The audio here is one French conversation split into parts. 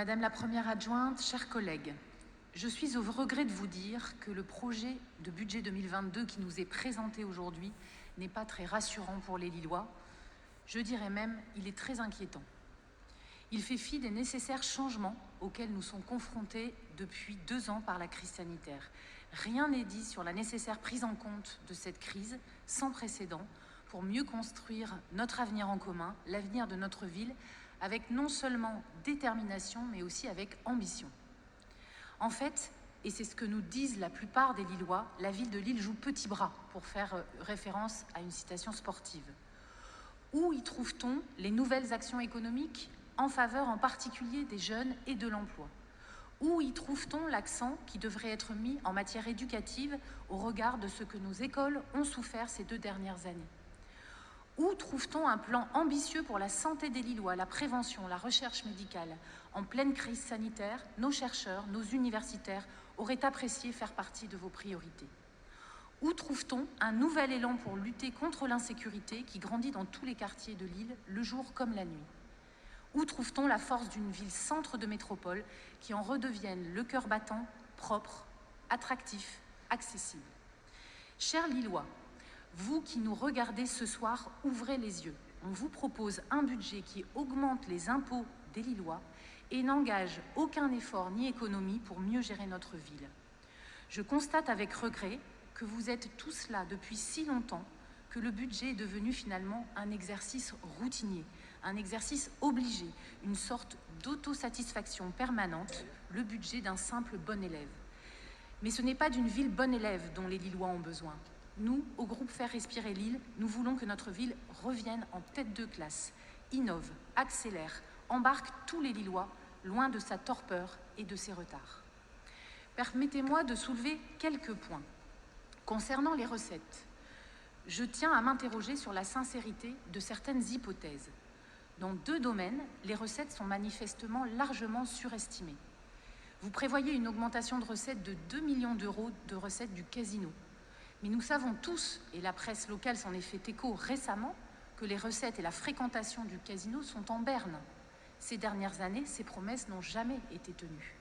Madame la Première adjointe, chers collègues, je suis au regret de vous dire que le projet de budget 2022 qui nous est présenté aujourd'hui n'est pas très rassurant pour les Lillois. Je dirais même, il est très inquiétant. Il fait fi des nécessaires changements auxquels nous sommes confrontés depuis 2 ans par la crise sanitaire. Rien n'est dit sur la nécessaire prise en compte de cette crise sans précédent pour mieux construire notre avenir en commun, l'avenir de notre ville, avec non seulement détermination, mais aussi avec ambition. En fait, et c'est ce que nous disent la plupart des Lillois, la ville de Lille joue petit bras, pour faire référence à une citation sportive. Où y trouve-t-on les nouvelles actions économiques en faveur en particulier des jeunes et de l'emploi? Où y trouve-t-on l'accent qui devrait être mis en matière éducative au regard de ce que nos écoles ont souffert ces 2 dernières années? Où trouve-t-on un plan ambitieux pour la santé des Lillois, la prévention, la recherche médicale? En pleine crise sanitaire, nos chercheurs, nos universitaires auraient apprécié faire partie de vos priorités. Où trouve-t-on un nouvel élan pour lutter contre l'insécurité qui grandit dans tous les quartiers de Lille, le jour comme la nuit? Où trouve-t-on la force d'une ville centre de métropole qui en redevienne le cœur battant, propre, attractif, accessible? Chers Lillois, vous qui nous regardez ce soir, ouvrez les yeux. On vous propose un budget qui augmente les impôts des Lillois et n'engage aucun effort ni économie pour mieux gérer notre ville. Je constate avec regret que vous êtes tous là depuis si longtemps que le budget est devenu finalement un exercice routinier, un exercice obligé, une sorte d'autosatisfaction permanente, le budget d'un simple bon élève. Mais ce n'est pas d'une ville bonne élève dont les Lillois ont besoin. Nous, au groupe Faire Respirer Lille, nous voulons que notre ville revienne en tête de classe, innove, accélère, embarque tous les Lillois, loin de sa torpeur et de ses retards. Permettez-moi de soulever quelques points. Concernant les recettes, je tiens à m'interroger sur la sincérité de certaines hypothèses. Dans 2 domaines, les recettes sont manifestement largement surestimées. Vous prévoyez une augmentation de recettes de 2 millions d'euros de recettes du casino. Mais nous savons tous, et la presse locale s'en est fait écho récemment, que les recettes et la fréquentation du casino sont en berne. Ces dernières années, ces promesses n'ont jamais été tenues.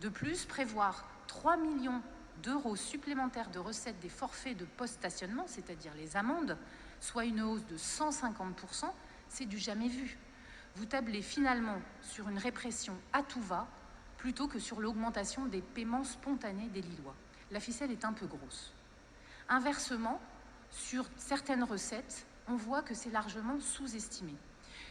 De plus, prévoir 3 millions d'euros supplémentaires de recettes des forfaits de post-stationnement, c'est-à-dire les amendes, soit une hausse de 150%, c'est du jamais vu. Vous tablez finalement sur une répression à tout va, plutôt que sur l'augmentation des paiements spontanés des Lillois. La ficelle est un peu grosse. Inversement, sur certaines recettes, on voit que c'est largement sous-estimé.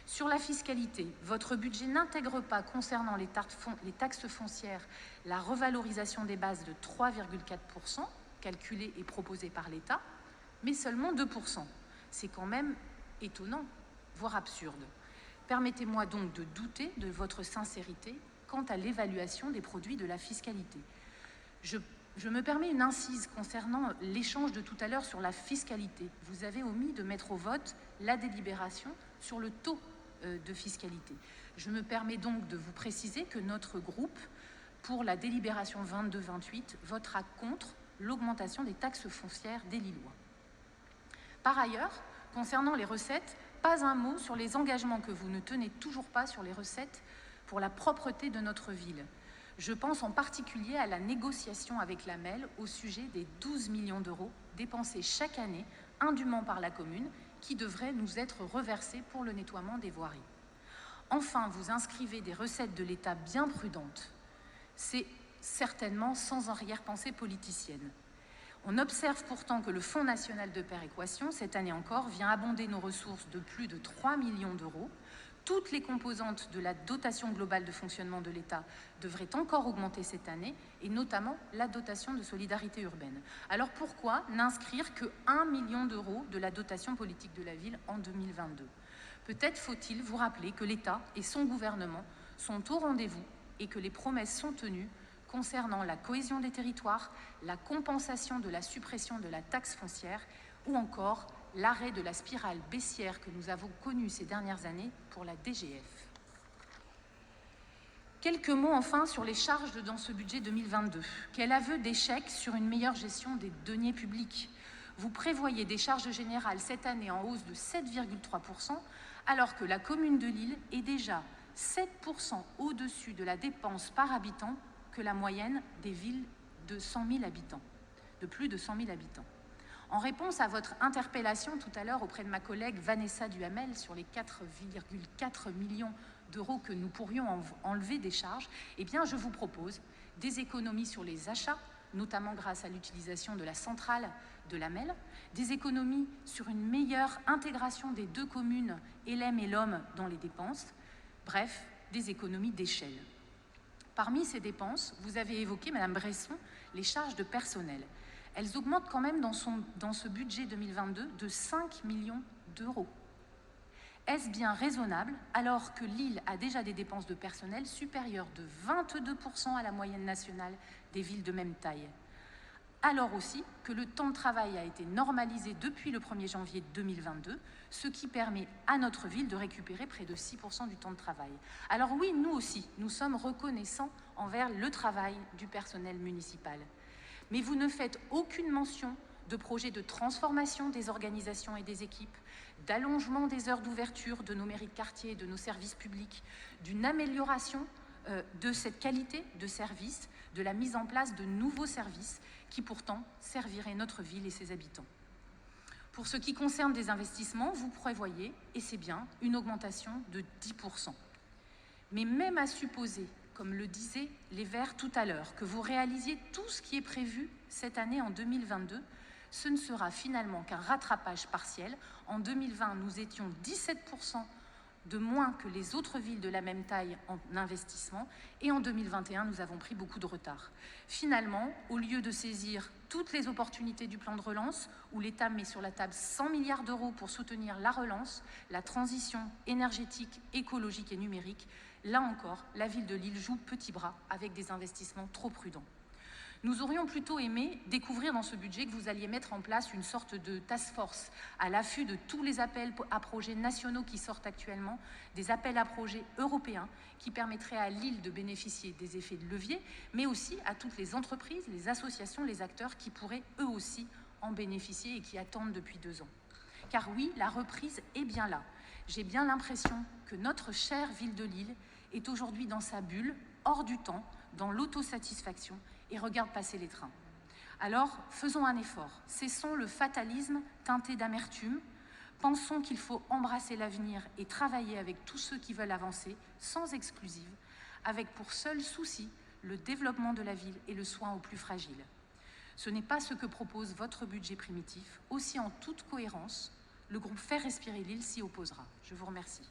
Sur la fiscalité, votre budget n'intègre pas, concernant les taxes foncières, la revalorisation des bases de 3,4%, calculée et proposée par l'État, mais seulement 2%. C'est quand même étonnant, voire absurde. Permettez-moi donc de douter de votre sincérité quant à l'évaluation des produits de la fiscalité. Je me permets une incise concernant l'échange de tout à l'heure sur la fiscalité. Vous avez omis de mettre au vote la délibération sur le taux de fiscalité. Je me permets donc de vous préciser que notre groupe, pour la délibération 22-28, votera contre l'augmentation des taxes foncières des Lillois. Par ailleurs, concernant les recettes, pas un mot sur les engagements que vous ne tenez toujours pas sur les recettes pour la propreté de notre ville. Je pense en particulier à la négociation avec la MEL au sujet des 12 millions d'euros dépensés chaque année indûment par la commune qui devraient nous être reversés pour le nettoiement des voiries. Enfin, vous inscrivez des recettes de l'État bien prudentes. C'est certainement sans arrière-pensée politicienne. On observe pourtant que le Fonds national de péréquation, cette année encore, vient abonder nos ressources de plus de 3 millions d'euros. Toutes les composantes de la dotation globale de fonctionnement de l'État devraient encore augmenter cette année, et notamment la dotation de solidarité urbaine. Alors pourquoi n'inscrire que 1 million d'euros de la dotation politique de la ville en 2022? Peut-être faut-il vous rappeler que l'État et son gouvernement sont au rendez-vous et que les promesses sont tenues concernant la cohésion des territoires, la compensation de la suppression de la taxe foncière ou encore l'arrêt de la spirale baissière que nous avons connue ces dernières années pour la DGF. Quelques mots enfin sur les charges dans ce budget 2022. Quel aveu d'échec sur une meilleure gestion des deniers publics. Vous prévoyez des charges générales cette année en hausse de 7,3%, alors que la commune de Lille est déjà 7% au-dessus de la dépense par habitant que la moyenne des villes de 100 000 habitants, de plus de 100 000 habitants. En réponse à votre interpellation tout à l'heure auprès de ma collègue Vanessa Duhamel sur les 4,4 millions d'euros que nous pourrions enlever des charges, eh bien je vous propose des économies sur les achats, notamment grâce à l'utilisation de la centrale de la MEL, des économies sur une meilleure intégration des deux communes, Hélène et l'Homme, dans les dépenses, bref, des économies d'échelle. Parmi ces dépenses, vous avez évoqué, Madame Bresson, les charges de personnel. Elles augmentent quand même dans ce budget 2022 de 5 millions d'euros. Est-ce bien raisonnable alors que Lille a déjà des dépenses de personnel supérieures de 22% à la moyenne nationale des villes de même taille? Alors aussi que le temps de travail a été normalisé depuis le 1er janvier 2022, ce qui permet à notre ville de récupérer près de 6% du temps de travail. Alors oui, nous aussi, nous sommes reconnaissants envers le travail du personnel municipal. Mais vous ne faites aucune mention de projets de transformation des organisations et des équipes, d'allongement des heures d'ouverture de nos mairies de quartier et de nos services publics, d'une amélioration de cette qualité de service, de la mise en place de nouveaux services qui pourtant serviraient notre ville et ses habitants. Pour ce qui concerne des investissements, vous prévoyez, et c'est bien, une augmentation de 10%. Mais même à supposer, comme le disaient les Verts tout à l'heure, que vous réalisiez tout ce qui est prévu cette année en 2022, ce ne sera finalement qu'un rattrapage partiel. En 2020, nous étions 17% de moins que les autres villes de la même taille en investissement, et en 2021, nous avons pris beaucoup de retard. Finalement, au lieu de saisir toutes les opportunités du plan de relance, où l'État met sur la table 100 milliards d'euros pour soutenir la relance, la transition énergétique, écologique et numérique, là encore, la ville de Lille joue petit bras avec des investissements trop prudents. Nous aurions plutôt aimé découvrir dans ce budget que vous alliez mettre en place une sorte de task force à l'affût de tous les appels à projets nationaux qui sortent actuellement, des appels à projets européens qui permettraient à Lille de bénéficier des effets de levier, mais aussi à toutes les entreprises, les associations, les acteurs qui pourraient eux aussi en bénéficier et qui attendent depuis 2 ans. Car oui, la reprise est bien là. J'ai bien l'impression que notre chère ville de Lille est aujourd'hui dans sa bulle, hors du temps, dans l'autosatisfaction, et regarde passer les trains. Alors, faisons un effort, cessons le fatalisme teinté d'amertume, pensons qu'il faut embrasser l'avenir et travailler avec tous ceux qui veulent avancer, sans exclusive, avec pour seul souci le développement de la ville et le soin aux plus fragiles. Ce n'est pas ce que propose votre budget primitif. Aussi, en toute cohérence, le groupe Faire respirer Lille s'y opposera. Je vous remercie.